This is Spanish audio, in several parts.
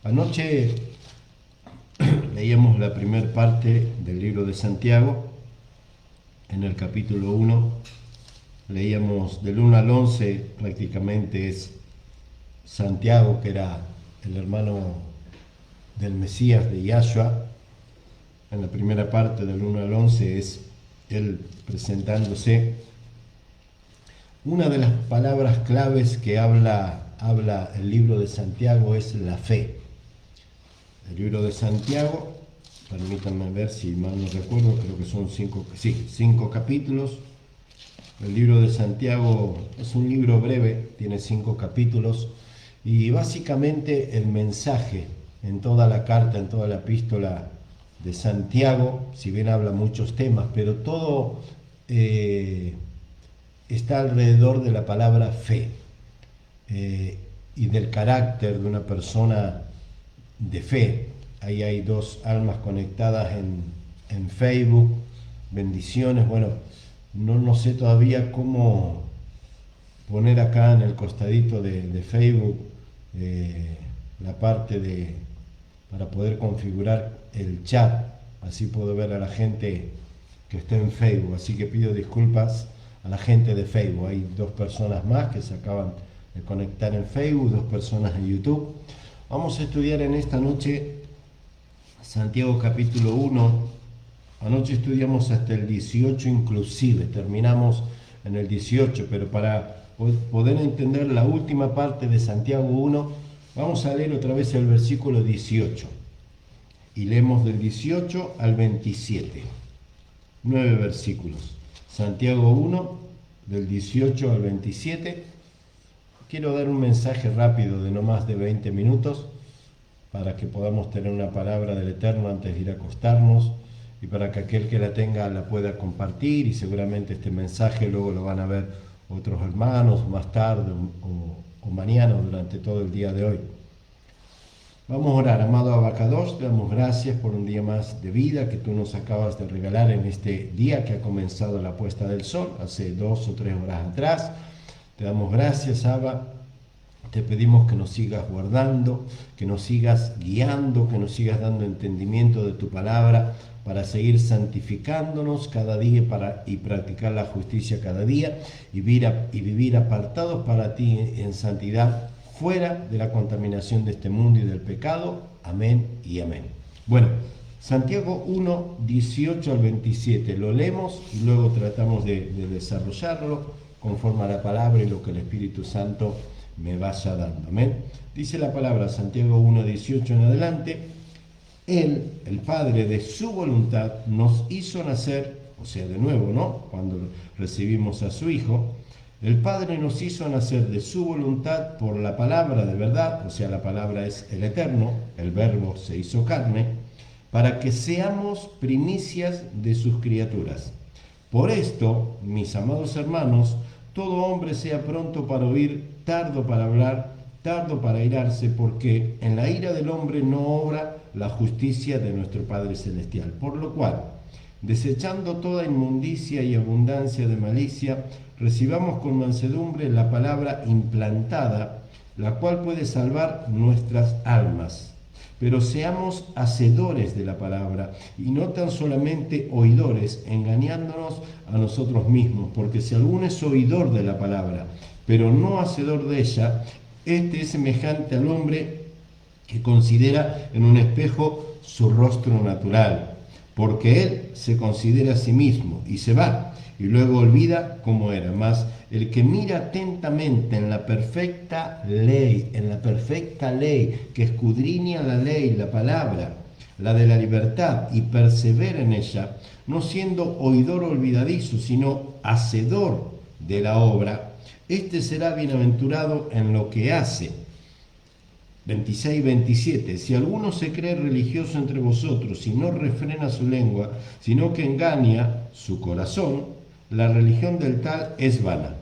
Anoche leíamos la primera parte del libro de Santiago. En el capítulo 1 leíamos del 1 al 11, prácticamente es Santiago, que era el hermano del Mesías, de Yahshua. En la primera parte del 1 al 11 es él presentándose. Una de las palabras claves que habla el libro de Santiago es la fe. El libro de Santiago, permítanme ver si mal no recuerdo, creo que son cinco capítulos. El libro de Santiago es un libro breve, tiene 5 capítulos, y básicamente el mensaje en toda la carta, en toda la epístola de Santiago, si bien habla muchos temas, pero todo está alrededor de la palabra fe y del carácter de una persona de fe. Ahí hay 2 almas conectadas en Facebook. Bendiciones. Bueno, no sé todavía cómo poner acá en el costadito de Facebook la parte para poder configurar el chat, así puedo ver a la gente que está en Facebook. Así que pido disculpas a la gente de Facebook. Hay 2 personas más que se acaban de conectar en Facebook, 2 personas en YouTube. Vamos a estudiar en esta noche Santiago capítulo 1. Anoche estudiamos hasta el 18 inclusive, terminamos en el 18, pero para poder entender la última parte de Santiago 1, vamos a leer otra vez el versículo 18. Y leemos del 18 al 27. 9 versículos. Santiago 1, del 18 al 27. Quiero dar un mensaje rápido de no más de 20 minutos para que podamos tener una palabra del Eterno antes de ir a acostarnos y para que aquel que la tenga la pueda compartir, y seguramente este mensaje luego lo van a ver otros hermanos más tarde o mañana durante todo el día de hoy. Vamos a orar. Amado Abacadosh, te damos gracias por un día más de vida que tú nos acabas de regalar en este día que ha comenzado la puesta del sol, hace 2 o 3 horas atrás. Te damos gracias, Abba. Te pedimos que nos sigas guardando, que nos sigas guiando, que nos sigas dando entendimiento de tu palabra para seguir santificándonos cada día y practicar la justicia cada día y vivir apartados para ti en santidad, fuera de la contaminación de este mundo y del pecado. Amén y amén. Bueno, Santiago 1, 18 al 27, lo leemos y luego tratamos de desarrollarlo conforme a la palabra y lo que el Espíritu Santo me vaya dando. Amén. Dice la palabra, Santiago 1, 18 en adelante: Él, el Padre, de su voluntad, nos hizo nacer, o sea, de nuevo, ¿no? Cuando recibimos a su Hijo, el Padre nos hizo nacer de su voluntad por la palabra de verdad, o sea, la palabra es el Eterno, el Verbo se hizo carne, para que seamos primicias de sus criaturas. Por esto, mis amados hermanos, todo hombre sea pronto para oír, tardo para hablar, tardo para airarse, porque en la ira del hombre no obra la justicia de nuestro Padre Celestial. Por lo cual, desechando toda inmundicia y abundancia de malicia, recibamos con mansedumbre la palabra implantada, la cual puede salvar nuestras almas. Pero seamos hacedores de la palabra y no tan solamente oidores, engañándonos a nosotros mismos, porque si alguno es oidor de la palabra, pero no hacedor de ella, este es semejante al hombre que considera en un espejo su rostro natural, porque él se considera a sí mismo y se va, y luego olvida cómo era. Mas el que mira atentamente en la perfecta ley, que escudriña la ley, la palabra, la de la libertad, y persevera en ella, no siendo oidor olvidadizo, sino hacedor de la obra, este será bienaventurado en lo que hace. 26-27. Si alguno se cree religioso entre vosotros y no refrena su lengua, sino que engaña su corazón, la religión del tal es vana.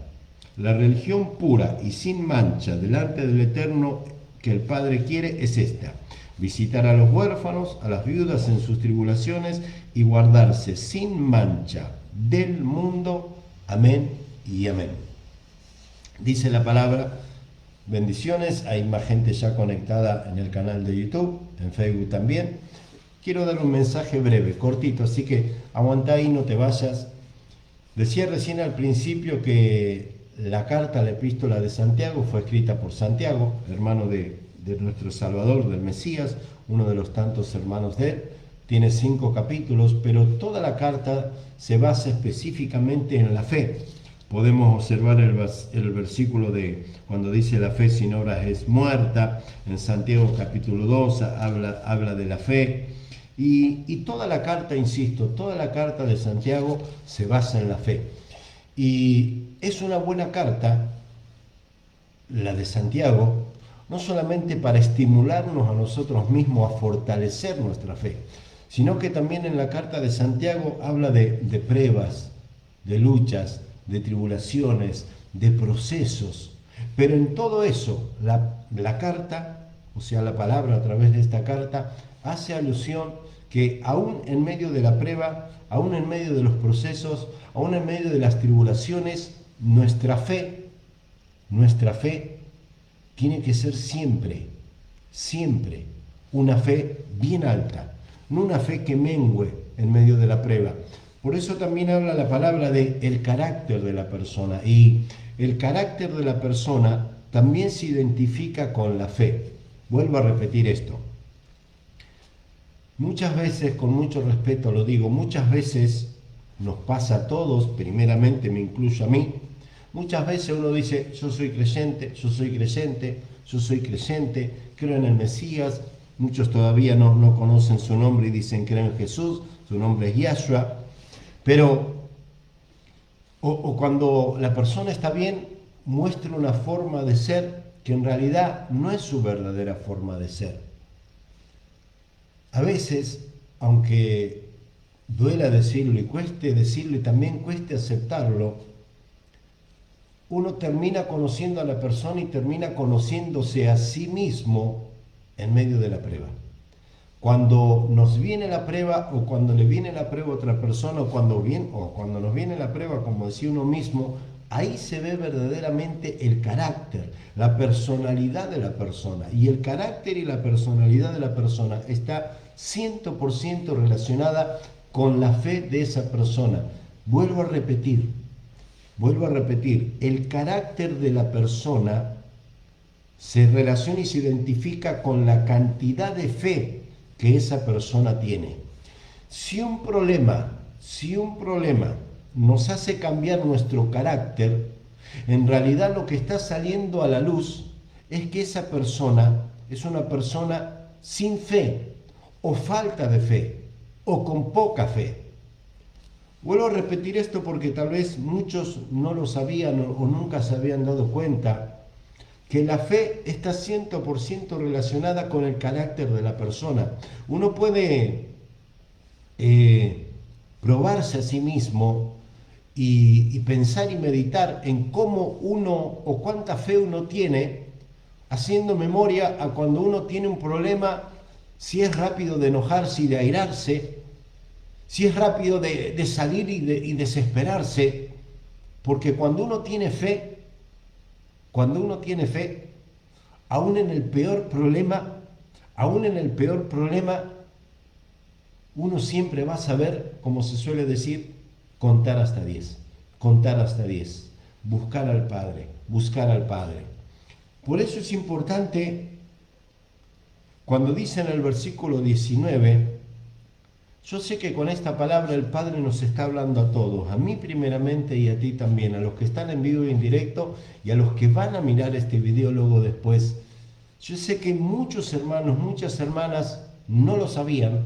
La religión pura y sin mancha delante del Eterno que el Padre quiere es esta: visitar a los huérfanos, a las viudas en sus tribulaciones y guardarse sin mancha del mundo. Amén y amén. Dice la palabra Bendiciones, hay más gente ya conectada en el canal de YouTube, en Facebook también. Quiero dar un mensaje breve, cortito, así que aguantá ahí, no te vayas. Decía recién al principio que la carta, la epístola de Santiago, fue escrita por Santiago, hermano de nuestro Salvador, del Mesías, uno de los tantos hermanos de él. Tiene 5 capítulos, pero toda la carta se basa específicamente en la fe. Podemos observar el versículo de cuando dice la fe sin obras es muerta. En Santiago capítulo 2 habla de la fe. Y toda la carta, insisto, toda la carta de Santiago se basa en la fe. Y es una buena carta, la de Santiago, no solamente para estimularnos a nosotros mismos a fortalecer nuestra fe, sino que también en la carta de Santiago habla de pruebas, de luchas, de tribulaciones, de procesos. Pero en todo eso, la carta, o sea, la palabra a través de esta carta, hace alusión que aún en medio de la prueba, aún en medio de los procesos, aún en medio de las tribulaciones, nuestra fe tiene que ser siempre, siempre una fe bien alta, no una fe que mengüe en medio de la prueba. Por eso también habla la palabra de el carácter de la persona, y el carácter de la persona también se identifica con la fe. Vuelvo a repetir esto. Muchas veces, con mucho respeto lo digo, muchas veces nos pasa a todos, primeramente me incluyo a mí, muchas veces uno dice, yo soy creyente, yo soy creyente, yo soy creyente, creo en el Mesías. Muchos todavía no conocen su nombre y dicen creo en Jesús, su nombre es Yahshua. Pero, o cuando la persona está bien, muestra una forma de ser que en realidad no es su verdadera forma de ser. A veces, aunque duela decirlo y cueste decirlo y también cueste aceptarlo, uno termina conociendo a la persona y termina conociéndose a sí mismo en medio de la prueba. Cuando nos viene la prueba, o cuando le viene la prueba a otra persona, o cuando nos viene la prueba, como decía uno mismo, ahí se ve verdaderamente el carácter, la personalidad de la persona. Y el carácter y la personalidad de la persona está 100% relacionada con la fe de esa persona. Vuelvo a repetir, el carácter de la persona se relaciona y se identifica con la cantidad de fe que esa persona tiene. Si un problema nos hace cambiar nuestro carácter, en realidad lo que está saliendo a la luz es que esa persona es una persona sin fe, o falta de fe, o con poca fe. Vuelvo a repetir esto porque tal vez muchos no lo sabían o nunca se habían dado cuenta que la fe está 100% relacionada con el carácter de la persona. Uno puede probarse a sí mismo y pensar y meditar en cómo uno o cuánta fe uno tiene, haciendo memoria a cuando uno tiene un problema, si es rápido de enojarse y de airarse, si es rápido de salir y desesperarse, porque cuando uno tiene fe, aún en el peor problema, uno siempre va a saber, como se suele decir, contar hasta 10, buscar al Padre. Por eso es importante, cuando dice en el versículo 19, yo sé que con esta palabra el Padre nos está hablando a todos, a mí primeramente y a ti también, a los que están en vivo y en directo y a los que van a mirar este video luego después. Yo sé que muchos hermanos, muchas hermanas no lo sabían,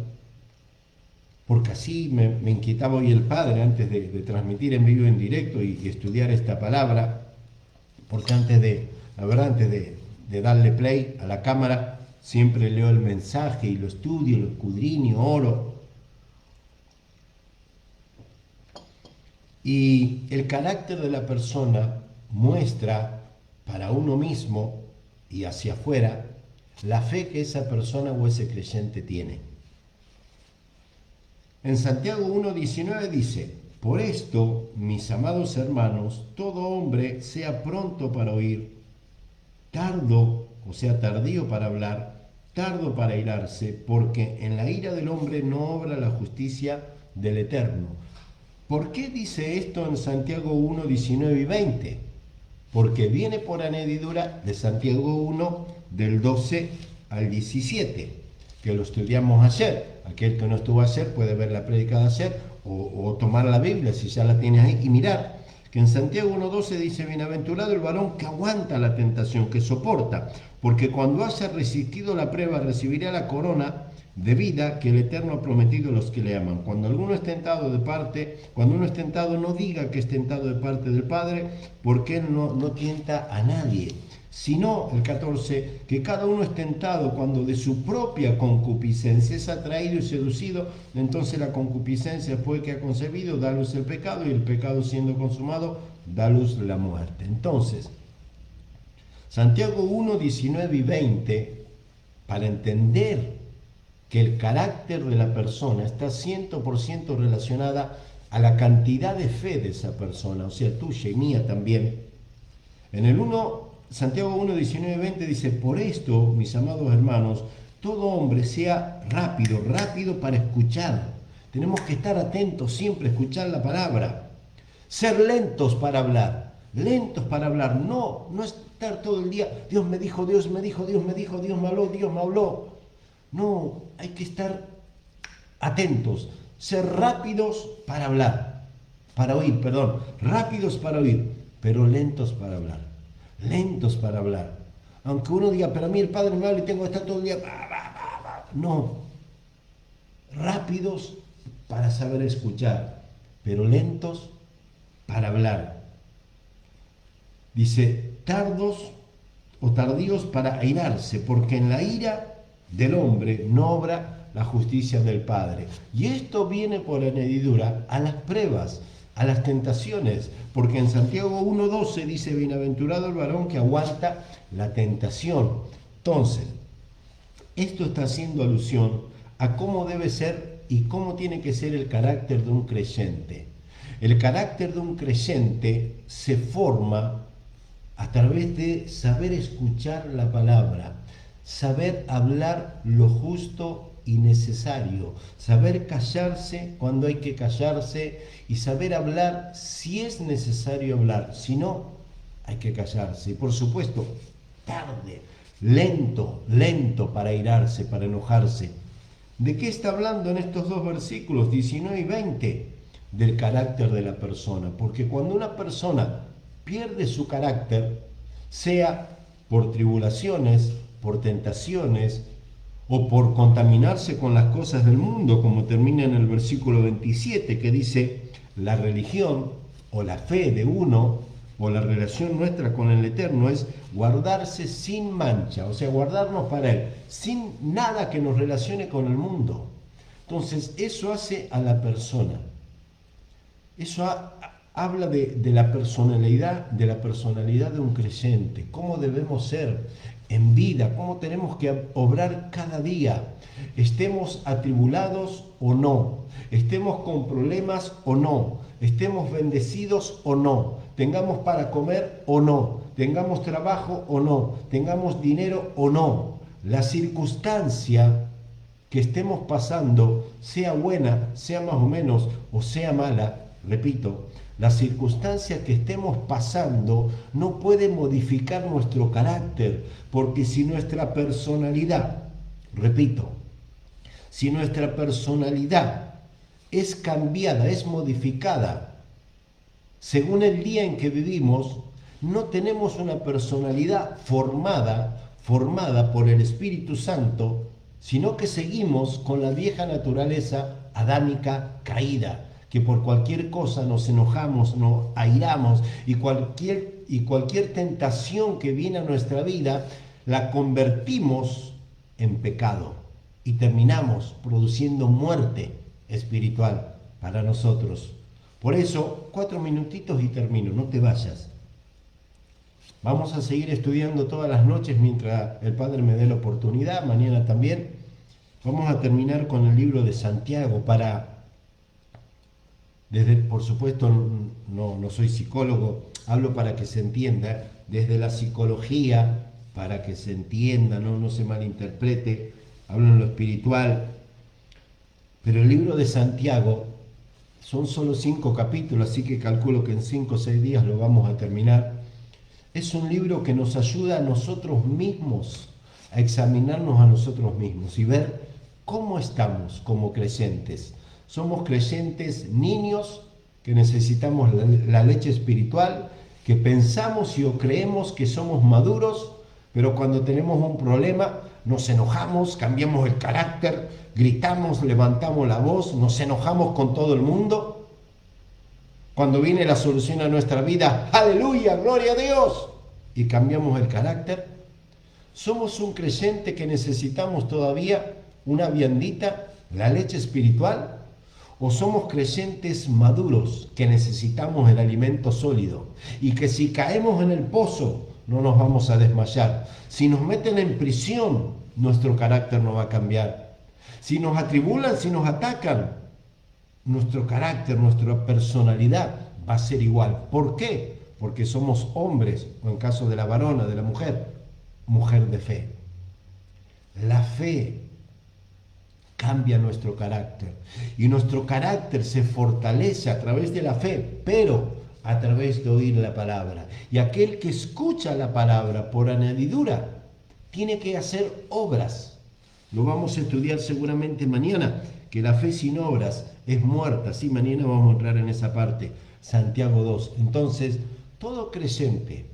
porque así me inquietaba hoy el Padre antes de transmitir en vivo y en directo y estudiar esta palabra, porque antes de darle play a la cámara, siempre leo el mensaje y lo estudio, lo escudriño, oro. Y el carácter de la persona muestra para uno mismo y hacia afuera la fe que esa persona o ese creyente tiene. En Santiago 1:19 dice: por esto, mis amados hermanos, todo hombre sea pronto para oír, tardo, o sea, tardío para hablar, tardo para irarse, porque en la ira del hombre no obra la justicia del Eterno. ¿Por qué dice esto en Santiago 1, 19 y 20? Porque viene por añadidura de Santiago 1, del 12 al 17, que lo estudiamos ayer. Aquel que no estuvo ayer puede ver la prédica de ayer o tomar la Biblia si ya la tienes ahí y mirar. Que en Santiago 1.12 dice: bienaventurado el varón que aguanta la tentación, que soporta, porque cuando haya resistido la prueba recibirá la corona de vida que el Eterno ha prometido a los que le aman. Cuando uno es tentado, no diga que es tentado de parte del Padre, porque Él no tienta a nadie. Sino, el 14, que cada uno es tentado cuando de su propia concupiscencia es atraído y seducido, entonces la concupiscencia, después que ha concebido, da luz el pecado, y el pecado, siendo consumado, da luz la muerte. Entonces, Santiago 1, 19 y 20, para entender que el carácter de la persona está 100% relacionada a la cantidad de fe de esa persona, o sea, tuya y mía también. En el 1, Santiago 1, 19 y 20 dice: por esto, mis amados hermanos, todo hombre sea rápido para escuchar. Tenemos que estar atentos siempre a escuchar la palabra. Ser lentos para hablar, no estar todo el día: Dios me dijo, Dios me dijo, Dios me dijo, Dios me habló. No, hay que estar atentos, ser rápidos para hablar, rápidos para oír, pero lentos para hablar. Aunque uno diga: pero a mí el Padre me habla y tengo que estar todo el día. No, rápidos para saber escuchar, pero lentos para hablar. Dice: tardos o tardíos para airarse, porque en la ira del hombre no obra la justicia del Padre. Y esto viene por añadidura a las pruebas, a las tentaciones, porque en Santiago 1.12 dice: bienaventurado el varón que aguanta la tentación. Entonces, esto está haciendo alusión a cómo debe ser y cómo tiene que ser el carácter de un creyente. El carácter de un creyente se forma a través de saber escuchar la palabra, saber hablar lo justo y necesario, saber callarse cuando hay que callarse y saber hablar si es necesario hablar, si no, hay que callarse. Y por supuesto, tarde, lento para airarse, para enojarse. ¿De qué está hablando en estos dos versículos, 19 y 20? Del carácter de la persona, porque cuando una persona pierde su carácter, sea por tribulaciones, por tentaciones o por contaminarse con las cosas del mundo, como termina en el versículo 27, que dice: la religión o la fe de uno o la relación nuestra con el Eterno es guardarse sin mancha, o sea, guardarnos para Él, sin nada que nos relacione con el mundo. Entonces, eso hace a la persona. Eso habla de la personalidad de un creyente, cómo debemos ser en vida, cómo tenemos que obrar cada día, estemos atribulados o no, estemos con problemas o no, estemos bendecidos o no, tengamos para comer o no, tengamos trabajo o no, tengamos dinero o no. La circunstancia que estemos pasando, sea buena, sea más o menos, o sea mala, repito, la circunstancia que estemos pasando no puede modificar nuestro carácter, porque si nuestra personalidad, repito, si nuestra personalidad es cambiada, es modificada, según el día en que vivimos, no tenemos una personalidad formada por el Espíritu Santo, sino que seguimos con la vieja naturaleza adámica caída, que por cualquier cosa nos enojamos, nos airamos, y cualquier tentación que viene a nuestra vida la convertimos en pecado y terminamos produciendo muerte espiritual para nosotros. Por eso, 4 minutitos y termino, no te vayas. Vamos a seguir estudiando todas las noches mientras el Padre me dé la oportunidad, mañana también. Vamos a terminar con el libro de Santiago por supuesto, no soy psicólogo, hablo para que se entienda, desde la psicología para que se entienda, no se malinterprete, hablo en lo espiritual. Pero el libro de Santiago son solo 5 capítulos, así que calculo que en 5 o 6 días lo vamos a terminar. Es un libro que nos ayuda a nosotros mismos, a examinarnos a nosotros mismos y ver cómo estamos como creyentes. Somos creyentes niños que necesitamos la leche espiritual, que pensamos y o creemos que somos maduros, pero cuando tenemos un problema nos enojamos, cambiamos el carácter, gritamos, levantamos la voz, nos enojamos con todo el mundo. Cuando viene la solución a nuestra vida, aleluya, gloria a Dios, y cambiamos el carácter. Somos un creyente que necesitamos todavía una viandita, la leche espiritual, o somos creyentes maduros que necesitamos el alimento sólido y que si caemos en el pozo no nos vamos a desmayar. Si nos meten en prisión, nuestro carácter no va a cambiar. Si nos atribulan, si nos atacan, nuestro carácter, nuestra personalidad va a ser igual. ¿Por qué? Porque somos hombres, o en caso de la varona, de la mujer, mujer de fe. La fe cambia nuestro carácter y nuestro carácter se fortalece a través de la fe, pero a través de oír la palabra. Y aquel que escucha la palabra por añadidura tiene que hacer obras. Lo vamos a estudiar seguramente mañana, que la fe sin obras es muerta. Sí, mañana vamos a entrar en esa parte, Santiago 2. Entonces, todo creyente,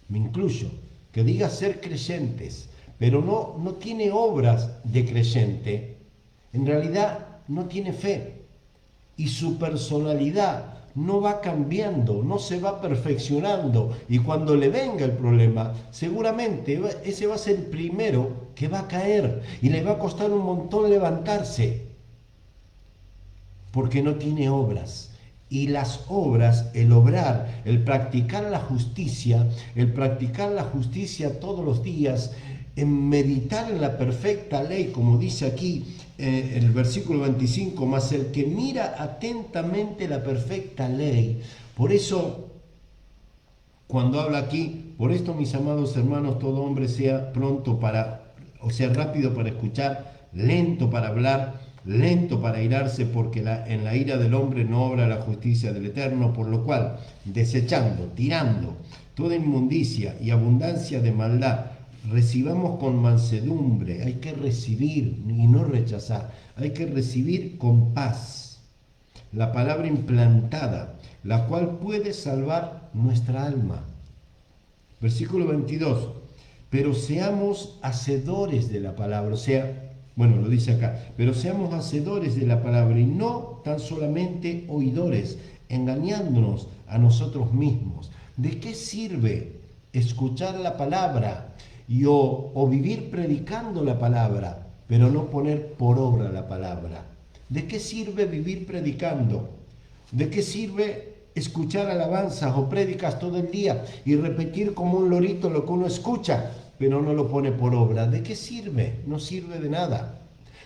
me incluyo, que diga ser creyentes, pero no tiene obras de creyente, en realidad no tiene fe y su personalidad no va cambiando, no se va perfeccionando, y cuando le venga el problema, seguramente ese va a ser el primero que va a caer y le va a costar un montón levantarse, porque no tiene obras. Y las obras, el obrar, el practicar la justicia todos los días, en meditar en la perfecta ley, como dice aquí el versículo 25, más el que mira atentamente la perfecta ley. Por eso, cuando habla aquí, por esto, mis amados hermanos, todo hombre sea rápido para escuchar, lento para hablar, lento para airarse, porque en la ira del hombre no obra la justicia del Eterno, por lo cual, desechando, tirando toda inmundicia y abundancia de maldad, recibamos con mansedumbre. Hay que recibir y no rechazar, hay que recibir con paz la palabra implantada, la cual puede salvar nuestra alma. Versículo 22, pero seamos hacedores de la palabra, lo dice acá, pero seamos hacedores de la palabra y no tan solamente oidores, engañándonos a nosotros mismos. ¿De qué sirve escuchar la palabra o vivir predicando la palabra, pero no poner por obra la palabra? ¿De qué sirve vivir predicando? ¿De qué sirve escuchar alabanzas o prédicas todo el día y repetir como un lorito lo que uno escucha, pero no lo pone por obra? ¿De qué sirve? No sirve de nada.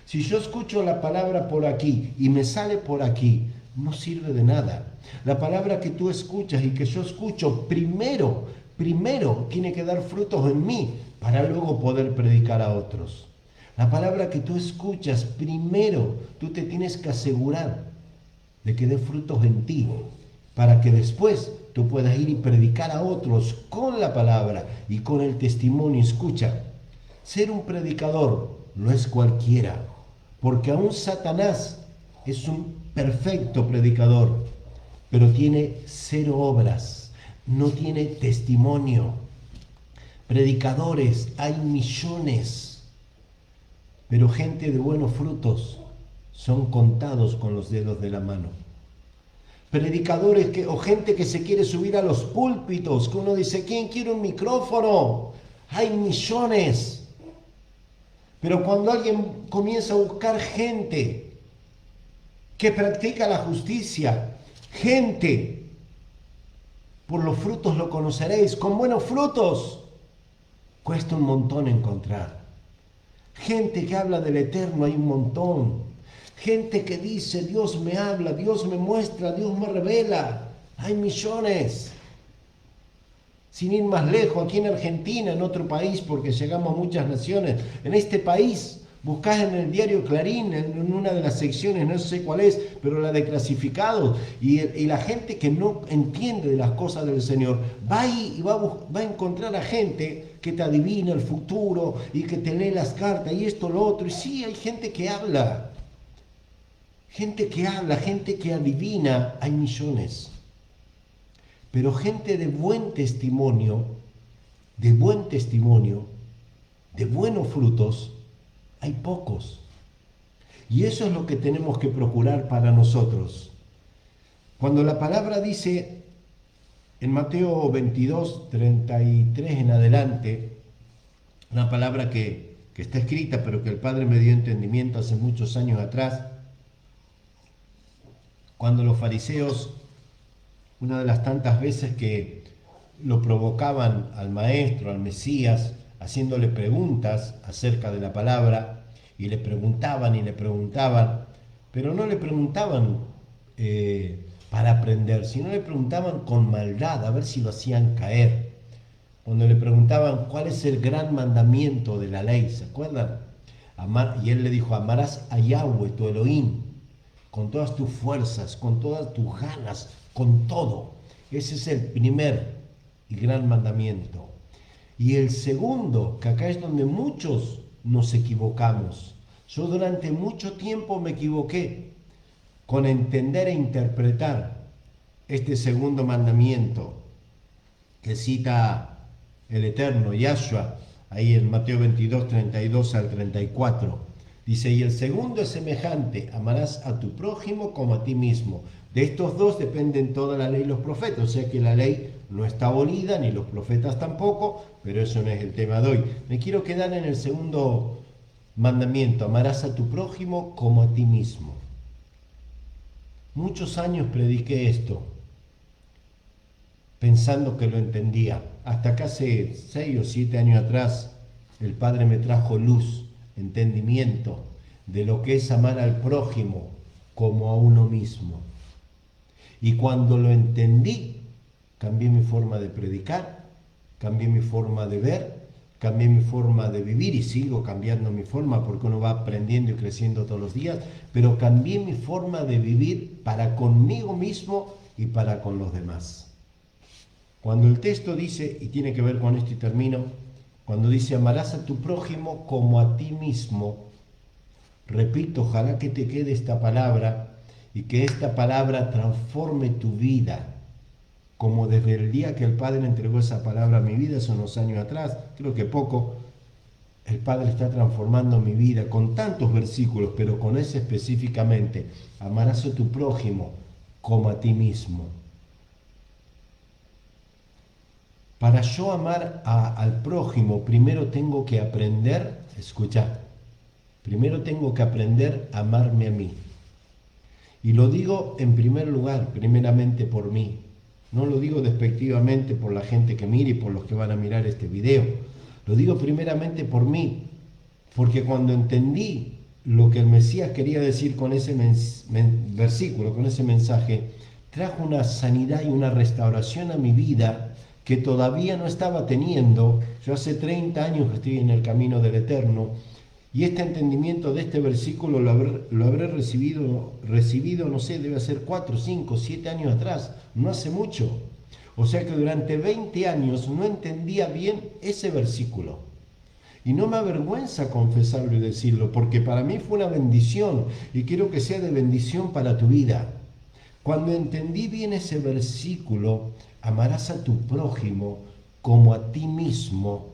Si yo escucho la palabra por aquí y me sale por aquí, no sirve de nada. La palabra que tú escuchas y que yo escucho primero tiene que dar frutos en mí para luego poder predicar a otros. La palabra que tú escuchas primero, tú te tienes que asegurar de que dé frutos en ti, para que después tú puedas ir y predicar a otros con la palabra y con el testimonio. Escucha, ser un predicador no es cualquiera, porque aún Satanás es un perfecto predicador, pero tiene 0 obras, no tiene testimonio. Predicadores hay millones, pero gente de buenos frutos son contados con los dedos de la mano. Predicadores o gente que se quiere subir a los púlpitos, que uno dice, ¿quién quiere un micrófono? Hay millones. Pero cuando alguien comienza a buscar gente que practica la justicia, gente, por los frutos lo conoceréis, con buenos frutos, cuesta un montón encontrar. Gente que habla del Eterno hay un montón. Gente que dice, Dios me habla, Dios me muestra, Dios me revela. Hay millones. Sin ir más lejos, aquí en Argentina, en otro país, porque llegamos a muchas naciones, en este país, buscás en el diario Clarín, en una de las secciones, no sé cuál es, pero la de clasificados, y la gente que no entiende de las cosas del Señor, va ahí y va a encontrar a gente que te adivina el futuro y que te lee las cartas y esto, lo otro. Y sí, hay gente que habla, gente que adivina, hay millones. Pero gente de buen testimonio, de buenos frutos, hay pocos. Y eso es lo que tenemos que procurar para nosotros. Cuando la palabra dice en Mateo 22, 33 en adelante, una palabra que está escrita, pero que el Padre me dio entendimiento hace muchos años atrás, cuando los fariseos, una de las tantas veces que lo provocaban al maestro, al Mesías, haciéndole preguntas acerca de la palabra, y le preguntaban, pero no le preguntaban para aprender, sino le preguntaban con maldad, a ver si lo hacían caer. Cuando le preguntaban cuál es el gran mandamiento de la ley, ¿se acuerdan? Y él le dijo, amarás a Yahweh, tu Elohim, con todas tus fuerzas, con todas tus ganas, con todo. Ese es el primer y gran mandamiento. Y el segundo, que acá es donde muchos nos equivocamos. Yo durante mucho tiempo me equivoqué con entender e interpretar este segundo mandamiento que cita el Eterno, Yahshua, ahí en Mateo 22, 32 al 34. Dice, y el segundo es semejante, amarás a tu prójimo como a ti mismo. De estos dos dependen toda la ley y los profetas, o sea que la ley no está abolida, ni los profetas tampoco, pero eso no es el tema de hoy. Me quiero quedar en el segundo mandamiento, amarás a tu prójimo como a ti mismo. Muchos años prediqué esto, pensando que lo entendía. Hasta que hace 6 o 7 años atrás, el Padre me trajo luz, entendimiento de lo que es amar al prójimo como a uno mismo. Y cuando lo entendí, cambié mi forma de predicar, cambié mi forma de ver, cambié mi forma de vivir y sigo cambiando mi forma porque uno va aprendiendo y creciendo todos los días, pero cambié mi forma de vivir para conmigo mismo y para con los demás. Cuando el texto dice, y tiene que ver con esto y termino, cuando dice amarás a tu prójimo como a ti mismo, repito, ojalá que te quede esta palabra y que esta palabra transforme tu vida, como desde el día que el Padre entregó esa palabra a mi vida, hace unos años atrás, creo que poco, el Padre está transformando mi vida con tantos versículos, pero con ese específicamente, amarás a tu prójimo como a ti mismo. Para yo amar al prójimo, primero tengo que aprender, escucha, primero tengo que aprender a amarme a mí. Y lo digo en primer lugar, primeramente por mí. No lo digo despectivamente por la gente que mire y por los que van a mirar este video. Lo digo primeramente por mí, porque cuando entendí lo que el Mesías quería decir con ese versículo, con ese mensaje, trajo una sanidad y una restauración a mi vida que todavía no estaba teniendo. Yo hace 30 años que estoy en el camino del Eterno, y este entendimiento de este versículo lo habré recibido, no sé, debe ser 4, 5, 7 años atrás, no hace mucho. O sea que durante 20 años no entendía bien ese versículo. Y no me avergüenza confesarlo y decirlo, porque para mí fue una bendición y quiero que sea de bendición para tu vida. Cuando entendí bien ese versículo, amarás a tu prójimo como a ti mismo,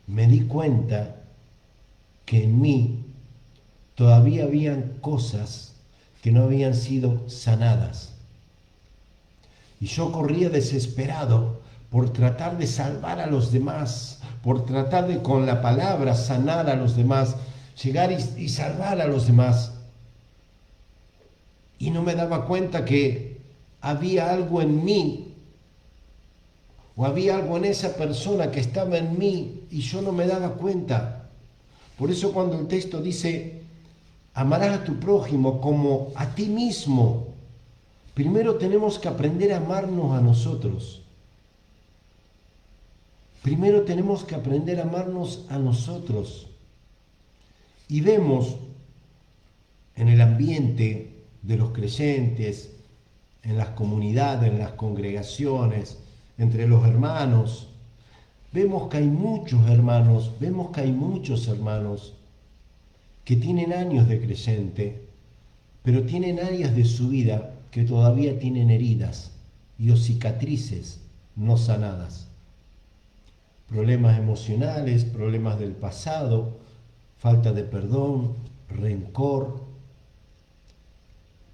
me di cuenta que en mí todavía habían cosas que no habían sido sanadas. Y yo corría desesperado por tratar de salvar a los demás, por tratar de con la palabra sanar a los demás, llegar y salvar a los demás. Y no me daba cuenta que había algo en mí, o había algo en esa persona que estaba en mí y yo no me daba cuenta. Por eso cuando el texto dice, amarás a tu prójimo como a ti mismo, primero tenemos que aprender a amarnos a nosotros. Primero tenemos que aprender a amarnos a nosotros. Y vemos en el ambiente de los creyentes, en las comunidades, en las congregaciones, entre los hermanos, vemos que hay muchos hermanos que tienen años de creyente, pero tienen áreas de su vida que todavía tienen heridas y o cicatrices no sanadas. Problemas emocionales, problemas del pasado, falta de perdón, rencor.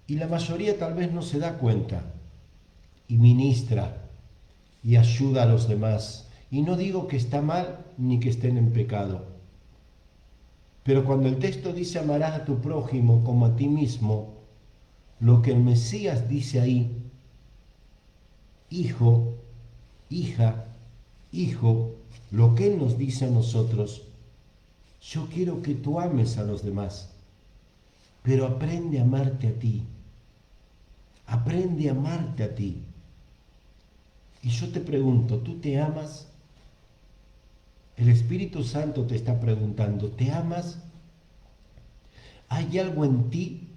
Y la mayoría tal vez no se da cuenta y ministra y ayuda a los demás. Y no digo que está mal ni que estén en pecado. Pero cuando el texto dice amarás a tu prójimo como a ti mismo, lo que el Mesías dice ahí, hijo, hija, hijo, lo que Él nos dice a nosotros, yo quiero que tú ames a los demás, pero aprende a amarte a ti. Aprende a amarte a ti. Y yo te pregunto, ¿tú te amas? El Espíritu Santo te está preguntando, ¿te amas? ¿Hay algo en ti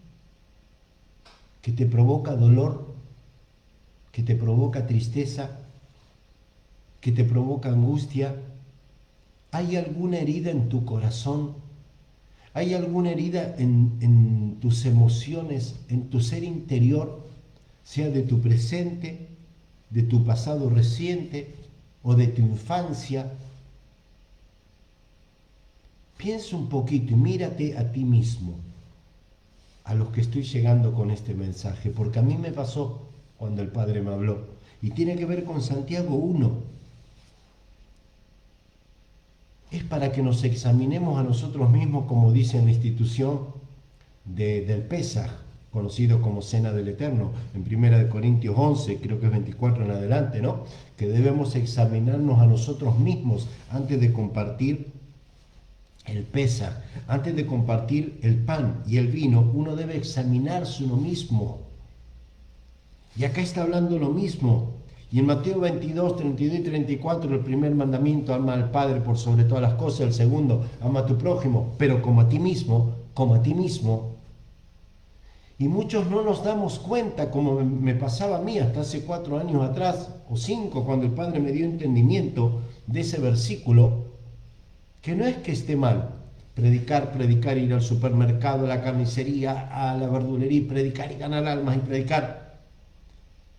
que te provoca dolor, que te provoca tristeza, que te provoca angustia? ¿Hay alguna herida en tu corazón? ¿Hay alguna herida en tus emociones, en tu ser interior, sea de tu presente, de tu pasado reciente o de tu infancia? Piensa un poquito y mírate a ti mismo, a los que estoy llegando con este mensaje, porque a mí me pasó cuando el Padre me habló, y tiene que ver con Santiago 1. Es para que nos examinemos a nosotros mismos, como dice en la institución del Pesaj, conocido como Cena del Eterno, en 1 Corintios 11, creo que es 24 en adelante, ¿no? Que debemos examinarnos a nosotros mismos antes de compartir el Pesaj, antes de compartir el pan y el vino. Uno debe examinarse uno mismo. Y acá está hablando lo mismo. Y en Mateo 22, 32 y 34, el primer mandamiento, ama al Padre por sobre todas las cosas. El segundo, ama a tu prójimo, pero como a ti mismo, como a ti mismo. Y muchos no nos damos cuenta, como me pasaba a mí hasta hace 4 años atrás, o 5, cuando el Padre me dio entendimiento de ese versículo, que no es que esté mal predicar, ir al supermercado, a la carnicería, a la verdulería, predicar y ganar almas y predicar.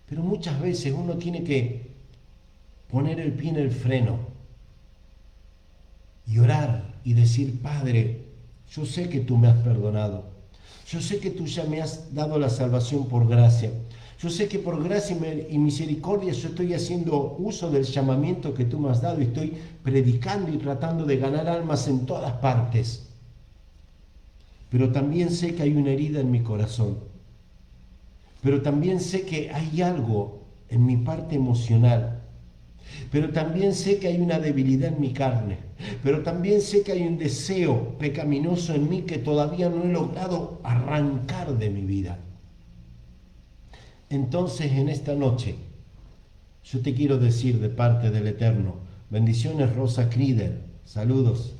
Pero muchas veces uno tiene que poner el pie en el freno y orar y decir, Padre, yo sé que tú me has perdonado. Yo sé que tú ya me has dado la salvación por gracia. Yo sé que por gracia y misericordia yo estoy haciendo uso del llamamiento que tú me has dado y estoy predicando y tratando de ganar almas en todas partes. Pero también sé que hay una herida en mi corazón. Pero también sé que hay algo en mi parte emocional. Pero también sé que hay una debilidad en mi carne. Pero también sé que hay un deseo pecaminoso en mí que todavía no he logrado arrancar de mi vida. Entonces, en esta noche, yo te quiero decir de parte del Eterno, bendiciones Rosa Crider, saludos.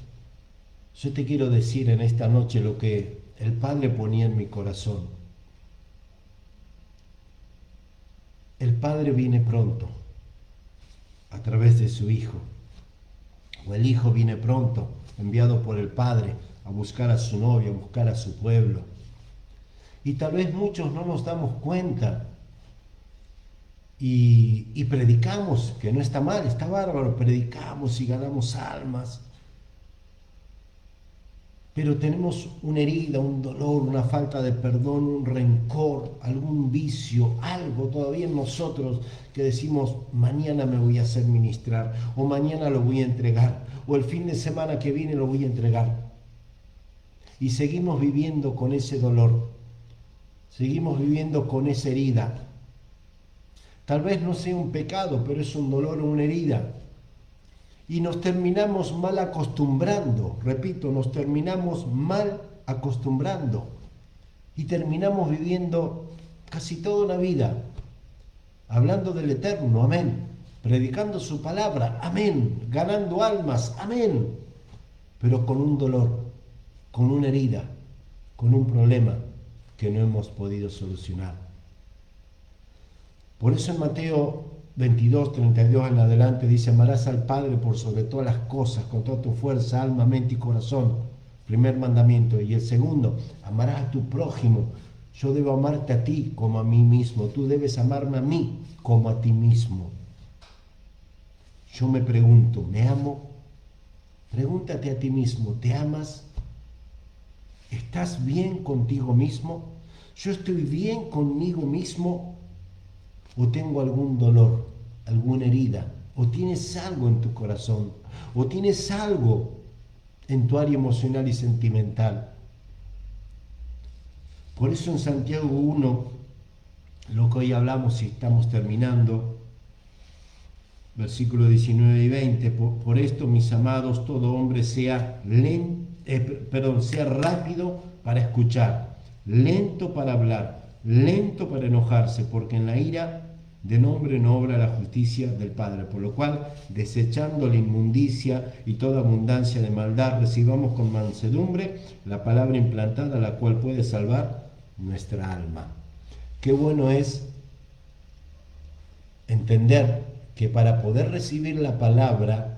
Yo te quiero decir en esta noche lo que el Padre ponía en mi corazón. El Padre viene pronto a través de su Hijo, o el Hijo viene pronto, enviado por el Padre a buscar a su novia, a buscar a su pueblo. Y tal vez muchos no nos damos cuenta y predicamos, que no está mal, está bárbaro, predicamos y ganamos almas. Pero tenemos una herida, un dolor, una falta de perdón, un rencor, algún vicio, algo todavía en nosotros que decimos, mañana me voy a hacer ministrar, o mañana lo voy a entregar, o el fin de semana que viene lo voy a entregar. Y seguimos viviendo con ese dolor, seguimos viviendo con esa herida. Tal vez no sea un pecado, pero es un dolor o una herida. Y nos terminamos mal acostumbrando, repito, nos terminamos mal acostumbrando. Y terminamos viviendo casi toda una vida, hablando del Eterno, amén. predicando su palabra, amén, ganando almas, amén, pero con un dolor, con una herida, con un problema que no hemos podido solucionar. Por eso en Mateo 22, 32 en adelante dice: amarás al Padre por sobre todas las cosas, con toda tu fuerza, alma, mente y corazón. Primer mandamiento. Y el segundo, amarás a tu prójimo. Yo debo amarte a ti como a mí mismo. Tú debes amarme a mí como a ti mismo. Yo me pregunto, ¿me amo? Pregúntate a ti mismo, ¿te amas? ¿Estás bien contigo mismo? ¿Yo estoy bien conmigo mismo? ¿O tengo algún dolor, alguna herida? ¿O tienes algo en tu corazón? ¿O tienes algo en tu área emocional y sentimental? Por eso en Santiago 1, lo que hoy hablamos y estamos terminando, versículos 19 y 20, por esto, mis amados, todo hombre sea rápido para escuchar, lento para hablar, lento para enojarse, porque en la ira del hombre no obra la justicia del Padre. Por lo cual, desechando la inmundicia y toda abundancia de maldad, recibamos con mansedumbre la palabra implantada, la cual puede salvar nuestra alma. Qué bueno es entender que para poder recibir la palabra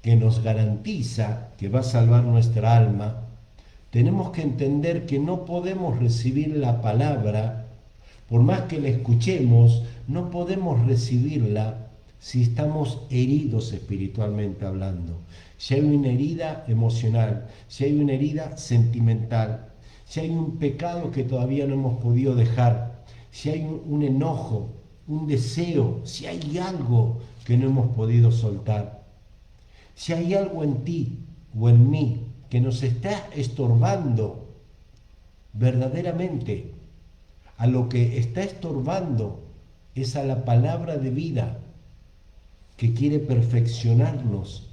que nos garantiza que va a salvar nuestra alma, tenemos que entender que no podemos recibir la palabra, por más que la escuchemos, no podemos recibirla si estamos heridos espiritualmente hablando. Si hay una herida emocional, si hay una herida sentimental, si hay un pecado que todavía no hemos podido dejar, si hay un enojo, un deseo, si hay algo que no hemos podido soltar, si hay algo en ti o en mí que nos está estorbando verdaderamente, a lo que está estorbando es a la palabra de vida que quiere perfeccionarnos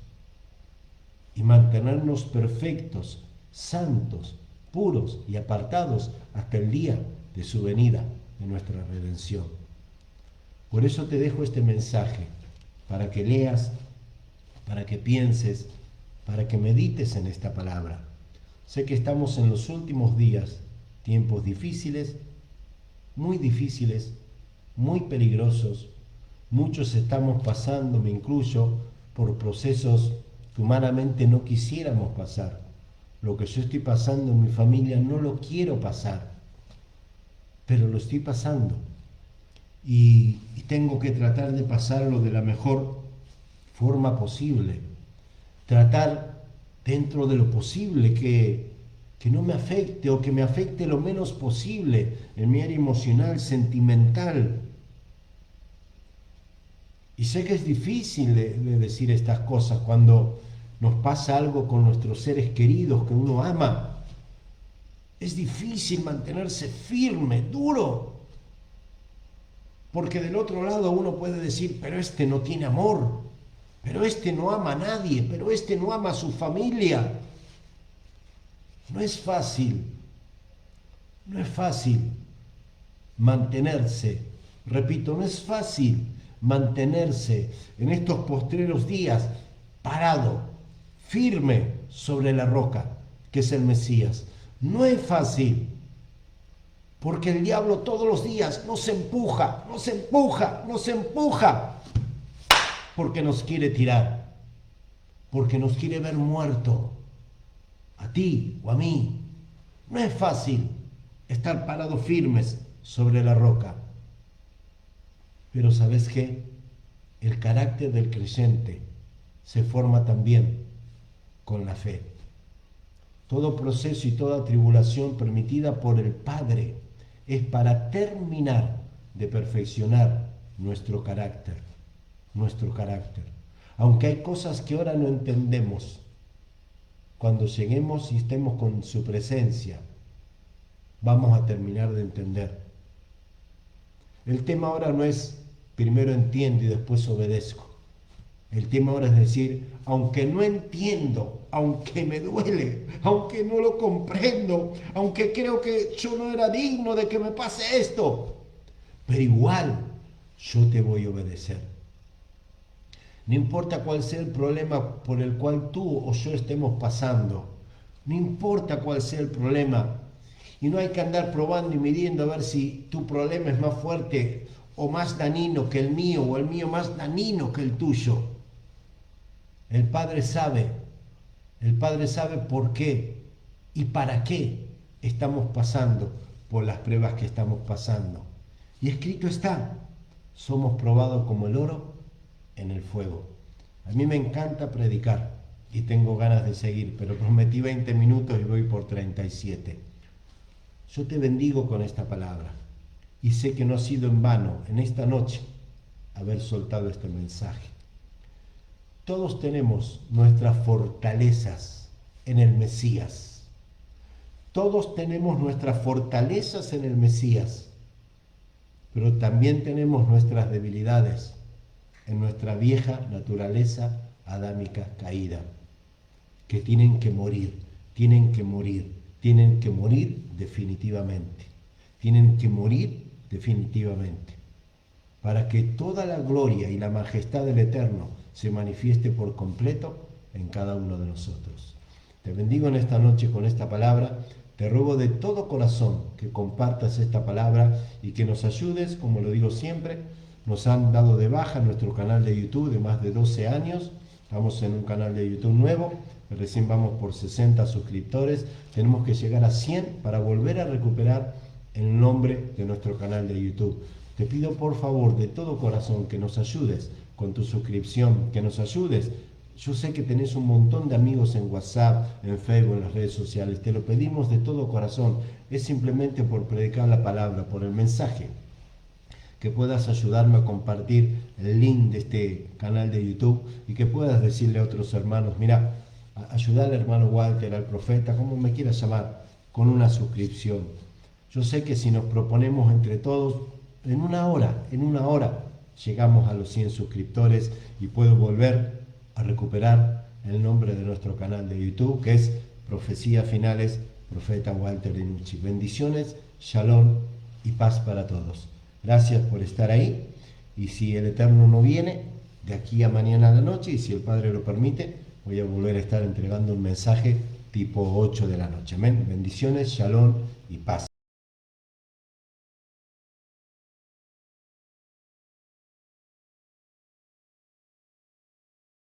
y mantenernos perfectos, santos, puros y apartados hasta el día de su venida, de nuestra redención. Por eso te dejo este mensaje, para que leas, para que pienses, para que medites en esta palabra. Sé que estamos en los últimos días, tiempos difíciles, muy peligrosos. Muchos estamos pasando, me incluyo, por procesos que humanamente no quisiéramos pasar. Lo que yo estoy pasando en mi familia no lo quiero pasar, pero lo estoy pasando. Y tengo que tratar de pasarlo de la mejor forma posible. Tratar dentro de lo posible que no me afecte o que me afecte lo menos posible en mi área emocional, sentimental. Y sé que es difícil de decir estas cosas cuando nos pasa algo con nuestros seres queridos que uno ama. Es difícil mantenerse firme, duro. Porque del otro lado uno puede decir, pero este no tiene amor, pero este no ama a nadie, pero este no ama a su familia. No es fácil mantenerse, repito, no es fácil mantenerse en estos postreros días parado, firme sobre la roca, que es el Mesías. No es fácil, porque el diablo todos los días nos empuja, porque nos quiere tirar, porque nos quiere ver muerto, a ti o a mí. No es fácil estar parados firmes sobre la roca. Pero ¿sabes qué? El carácter del creyente se forma también con la fe. Todo proceso y toda tribulación permitida por el Padre es para terminar de perfeccionar nuestro carácter. Aunque hay cosas que ahora no entendemos, cuando lleguemos y estemos con su presencia, vamos a terminar de entender. El tema ahora no es primero entiendo y después obedezco. El tema ahora es decir, aunque no entiendo, aunque me duele, aunque no lo comprendo, aunque creo que yo no era digno de que me pase esto, pero igual yo te voy a obedecer. No importa cuál sea el problema por el cual tú o yo estemos pasando. No importa cuál sea el problema. Y no hay que andar probando y midiendo a ver si tu problema es más fuerte o más dañino que el mío o el mío más dañino que el tuyo. El Padre sabe por qué y para qué estamos pasando por las pruebas que estamos pasando. Y escrito está, somos probados como el oro en el fuego. A mí me encanta predicar y tengo ganas de seguir, pero prometí 20 minutos y voy por 37. Yo te bendigo con esta palabra y sé que no ha sido en vano en esta noche haber soltado este mensaje. Todos tenemos nuestras fortalezas en el Mesías. Todos tenemos nuestras fortalezas en el Mesías, pero también tenemos nuestras debilidades en nuestra vieja naturaleza adámica caída, que tienen que morir definitivamente. Tienen que morir definitivamente, para que toda la gloria y la majestad del Eterno se manifieste por completo en cada uno de nosotros. Te bendigo en esta noche con esta palabra. Te ruego de todo corazón que compartas esta palabra y que nos ayudes, como lo digo siempre. Nos han dado de baja nuestro canal de YouTube de más de 12 años. Estamos en un canal de YouTube nuevo. Recién vamos por 60 suscriptores. Tenemos que llegar a 100 para volver a recuperar el nombre de nuestro canal de YouTube. Te pido por favor de todo corazón que nos ayudes con tu suscripción, que nos ayudes. Yo sé que tenés un montón de amigos en WhatsApp, en Facebook, en las redes sociales. Te lo pedimos de todo corazón. Es simplemente por predicar la palabra, por el mensaje. Que puedas ayudarme a compartir el link de este canal de YouTube y que puedas decirle a otros hermanos, mira, ayudar al hermano Walter, al profeta, como me quieras llamar, con una suscripción. Yo sé que si nos proponemos entre todos, en una hora, llegamos a los 100 suscriptores y puedo volver a recuperar el nombre de nuestro canal de YouTube, que es Profecías Finales, Profeta Walter Rinucci. Bendiciones, shalom y paz para todos. Gracias por estar ahí, y si el Eterno no viene, de aquí a mañana a la noche, y si el Padre lo permite, voy a volver a estar entregando un mensaje tipo 8 de la noche. Amén. Bendiciones, shalom y paz.